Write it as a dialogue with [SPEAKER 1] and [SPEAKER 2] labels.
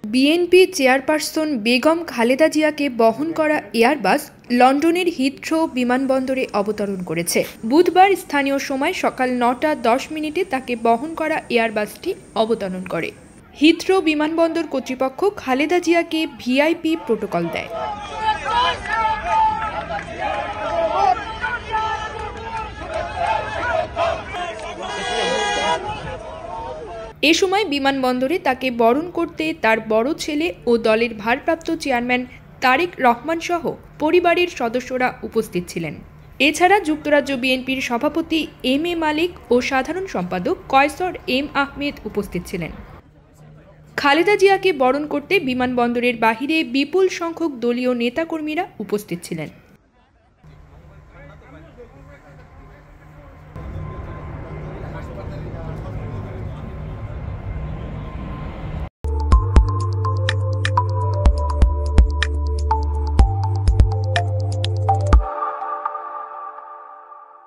[SPEAKER 1] BNP chairperson Begum Khaleda জিয়াকে বহন করা এয়ারবাস লন্ডনের হিথ্রো বিমানবন্দরে অবতরণ করেছে। বুধবার স্থানীয় সময় সকাল ৯টা ১০ তাকে বহন করা এয়ারবাসটি অবতরণ করে। হিথ্রো বিমানবন্দর কর্তৃপক্ষ খালেদা জিয়াকে ভিআইপি প্রোটোকল দেয়। এ সময় বিমানবন্দরে তাকে বরণ করতে তার বড় ছেলে ও দলের ভারপ্রাপ্ত চেয়ারম্যান তারেক রহমান সহ পরিবারের সদস্যরা উপস্থিত ছিলেন। এছাড়া যুক্তরাজ্য বিএনপির সভাপতি এম এ মালিক ও সাধারণ সম্পাদক কয়সর এম আহমেদ উপস্থিত ছিলেন। খালেদা জিয়াকে বরণ করতে বিমানবন্দরের বাহিরে বিপুল সংখ্যক দলীয় নেতাকর্মীরা উপস্থিত ছিলেন।